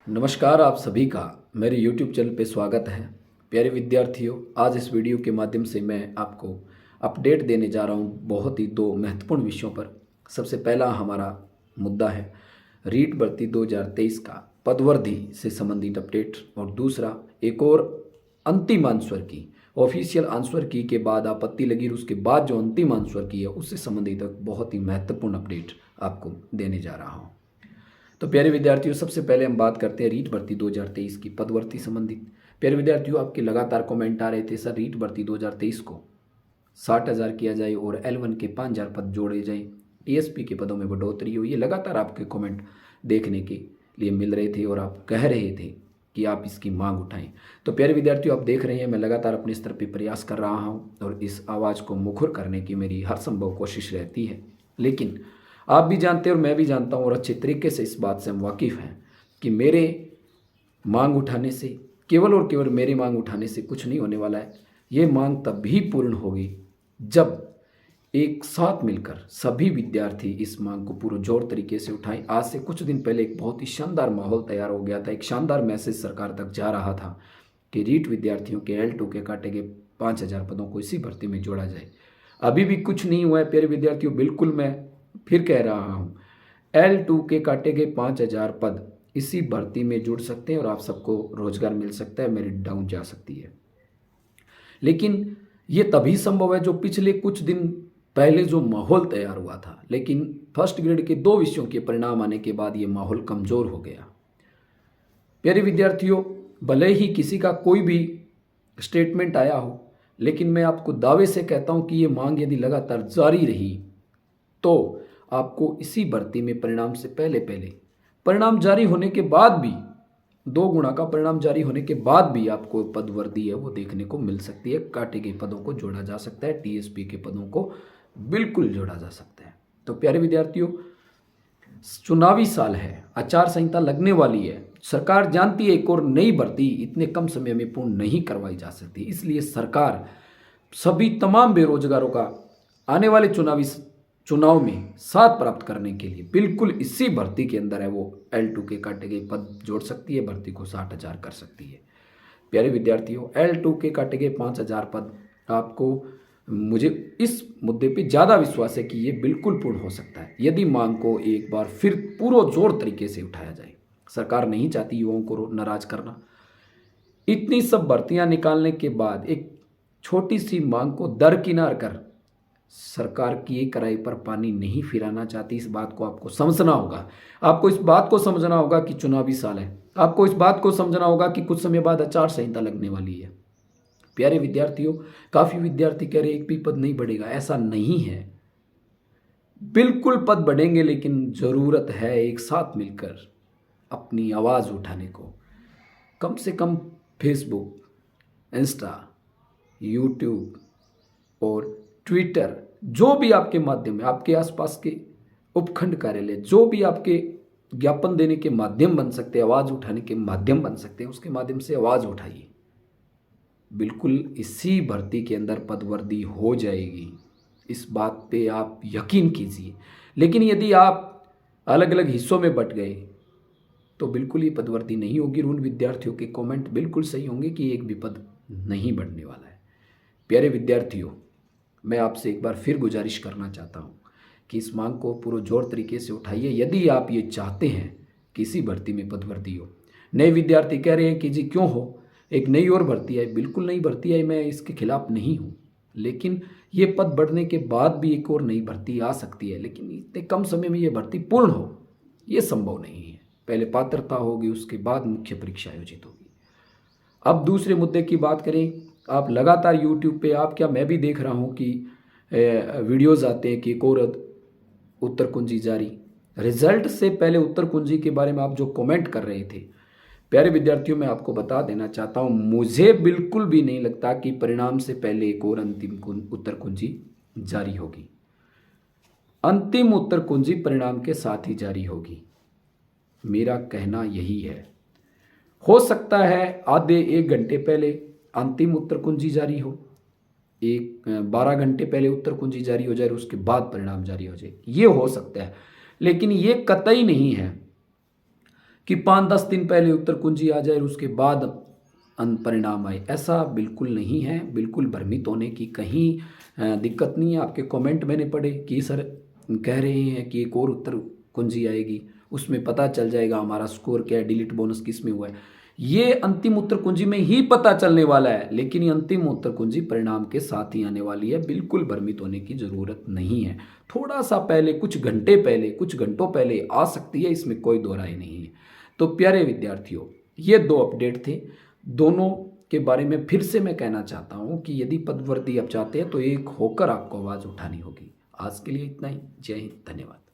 नमस्कार, आप सभी का मेरे YouTube चैनल पे स्वागत है। प्यारे विद्यार्थियों, आज इस वीडियो के माध्यम से मैं आपको अपडेट देने जा रहा हूँ बहुत ही दो महत्वपूर्ण विषयों पर। सबसे पहला हमारा मुद्दा है रीट भर्ती 2023 का पदवर्धी से संबंधित अपडेट, और दूसरा एक और अंतिम आंसर की ऑफिशियल आंसर की के बाद आपत्ति लगी और उसके बाद जो अंतिम आंसर की है उससे संबंधित एक बहुत ही महत्वपूर्ण अपडेट आपको देने जा रहा हूँ। तो प्यारे विद्यार्थियों, सबसे पहले हम बात करते हैं रीट भर्ती 2023 की पदवर्ती संबंधित। प्यारे विद्यार्थियों, आपके लगातार कमेंट आ रहे थे सर रीट भर्ती 2023 को 60,000 किया जाए और L1 के 5,000 पद जोड़े जाए, टीएसपी के पदों में बढ़ोतरी हो। ये लगातार आपके कमेंट देखने के लिए मिल रहे थे और आप कह रहे थे कि आप इसकी मांग उठाएं। तो प्यारे विद्यार्थियों, आप देख रहे हैं मैं लगातार अपने स्तर पर प्रयास कर रहा हूँ और इस आवाज़ को मुखर करने की मेरी हर संभव कोशिश रहती है। लेकिन आप भी जानते हैं और मैं भी जानता हूँ और अच्छे तरीके से इस बात से हम वाकिफ़ हैं कि मेरे मांग उठाने से, केवल और केवल मेरी मांग उठाने से कुछ नहीं होने वाला है। ये मांग तभी पूर्ण होगी जब एक साथ मिलकर सभी विद्यार्थी इस मांग को पूरे जोर तरीके से उठाएं। आज से कुछ दिन पहले एक बहुत ही शानदार माहौल तैयार हो गया था, एक शानदार मैसेज सरकार तक जा रहा था कि रीट विद्यार्थियों के L2 के काटे गए 5,000 पदों को इसी भर्ती में जोड़ा जाए। अभी भी कुछ नहीं हुआ है प्यारे विद्यार्थियों। बिल्कुल मैं फिर कह रहा हूँ, L2 के काटे गए 5,000 पद इसी भर्ती में जुड़ सकते हैं और आप सबको रोजगार मिल सकता है, मेरिट डाउन जा सकती है। लेकिन ये तभी संभव है जो पिछले कुछ दिन पहले जो माहौल तैयार हुआ था, लेकिन फर्स्ट ग्रेड के 2 विषयों के परिणाम आने के बाद ये माहौल कमज़ोर हो गया। प्यारे विद्यार्थियों, भले ही किसी का कोई भी स्टेटमेंट आया हो, लेकिन मैं आपको दावे से कहता हूँ कि ये मांग यदि लगातार जारी रही तो आपको इसी भर्ती में परिणाम से पहले परिणाम जारी होने के बाद भी 2 गुना का परिणाम जारी होने के बाद भी आपको पदवर्दी है वो देखने को मिल सकती है। काटे गए पदों को जोड़ा जा सकता है, टीएसपी के पदों को बिल्कुल जोड़ा जा सकता है। तो प्यारे विद्यार्थियों, चुनावी साल है, आचार संहिता लगने वाली है। सरकार जानती है एक और नई भर्ती इतने कम समय में पूर्ण नहीं करवाई जा सकती, इसलिए सरकार सभी तमाम बेरोजगारों का आने वाले चुनाव में साथ प्राप्त करने के लिए बिल्कुल इसी भर्ती के अंदर है वो L2 के काटे गए पद जोड़ सकती है, भर्ती को 60,000 कर सकती है। प्यारे विद्यार्थियों, L2 के काटे गए 5,000 पद आपको, मुझे इस मुद्दे पे ज़्यादा विश्वास है कि ये बिल्कुल पूर्ण हो सकता है यदि मांग को एक बार फिर पूरा जोर तरीके से उठाया जाए। सरकार नहीं चाहती युवाओं को नाराज करना। इतनी सब भर्तियां निकालने के बाद एक छोटी सी मांग को दरकिनार कर सरकार की एक कड़ाई पर पानी नहीं फिराना चाहती। इस बात को आपको समझना होगा। आपको इस बात को समझना होगा कि चुनावी साल है। आपको इस बात को समझना होगा कि कुछ समय बाद आचार संहिता लगने वाली है। प्यारे विद्यार्थियों, काफ़ी विद्यार्थी कह रहे एक भी पद नहीं बढ़ेगा, ऐसा नहीं है। बिल्कुल पद बढ़ेंगे, लेकिन ज़रूरत है एक साथ मिलकर अपनी आवाज़ उठाने को। कम से कम फेसबुक, इंस्टा, यूट्यूब और ट्विटर, जो भी आपके माध्यम है, आपके आसपास के उपखंड कार्यालय जो भी आपके ज्ञापन देने के माध्यम बन सकते हैं, आवाज़ उठाने के माध्यम बन सकते हैं, उसके माध्यम से आवाज़ उठाइए। बिल्कुल इसी भर्ती के अंदर पदवर्दी हो जाएगी, इस बात पे आप यकीन कीजिए। लेकिन यदि आप अलग अलग हिस्सों में बंट गए तो बिल्कुल ये पदवर्दी नहीं होगी। उन विद्यार्थियों के कमेंट बिल्कुल सही होंगे कि एक भी पद नहीं बढ़ने वाला है। प्यारे विद्यार्थियों, मैं आपसे एक बार फिर गुजारिश करना चाहता हूँ कि इस मांग को पूरे जोर तरीके से उठाइए यदि आप ये चाहते हैं कि इसी भर्ती में पदवर्दी हो। नए विद्यार्थी कह रहे हैं कि जी क्यों हो, एक नई और भर्ती आई। बिल्कुल नई भर्ती आई, मैं इसके खिलाफ नहीं हूँ, लेकिन ये पद बढ़ने के बाद भी एक और नई भर्ती आ सकती है। लेकिन इतने कम समय में ये भर्ती पूर्ण हो, ये संभव नहीं है। पहले पात्रता होगी, उसके बाद मुख्य परीक्षा आयोजित होगी। अब दूसरे मुद्दे की बात करें, आप लगातार यूट्यूब पे, आप क्या मैं भी देख रहा हूँ कि वीडियोज़ आते हैं कि एक और उत्तर कुंजी जारी। रिजल्ट से पहले उत्तर कुंजी के बारे में आप जो कमेंट कर रहे थे, प्यारे विद्यार्थियों, मैं आपको बता देना चाहता हूँ, मुझे बिल्कुल भी नहीं लगता कि परिणाम से पहले एक और अंतिम उत्तर कुंजी जारी होगी। अंतिम उत्तर कुंजी परिणाम के साथ ही जारी होगी, मेरा कहना यही है। हो सकता है आधे 1 घंटे पहले अंतिम उत्तर कुंजी जारी हो, 12 घंटे पहले उत्तर कुंजी जारी हो जाए और उसके बाद परिणाम जारी हो जाए, ये हो सकता है। लेकिन ये कतई नहीं है कि 5-10 दिन पहले उत्तर कुंजी आ जाए और उसके बाद परिणाम आए, ऐसा बिल्कुल नहीं है। बिल्कुल भ्रमित होने की कहीं दिक्कत नहीं है। आपके कमेंट मैंने पढ़े कि सर कह रहे हैं कि एक और उत्तर कुंजी आएगी, उसमें पता चल जाएगा हमारा स्कोर क्या है, डिलीट बोनस किस में हुआ है। ये अंतिम उत्तर कुंजी में ही पता चलने वाला है, लेकिन ये अंतिम उत्तर कुंजी परिणाम के साथ ही आने वाली है। बिल्कुल भ्रमित होने की ज़रूरत नहीं है। थोड़ा सा पहले, कुछ घंटे पहले, कुछ घंटों पहले आ सकती है, इसमें कोई दो राय नहीं है। तो प्यारे विद्यार्थियों, ये 2 अपडेट थे। दोनों के बारे में फिर से मैं कहना चाहता हूँ कि यदि पदवर्दी आप चाहते हैं तो एक होकर आपको आवाज़ उठानी होगी। आज के लिए इतना ही। जय हिंद, धन्यवाद।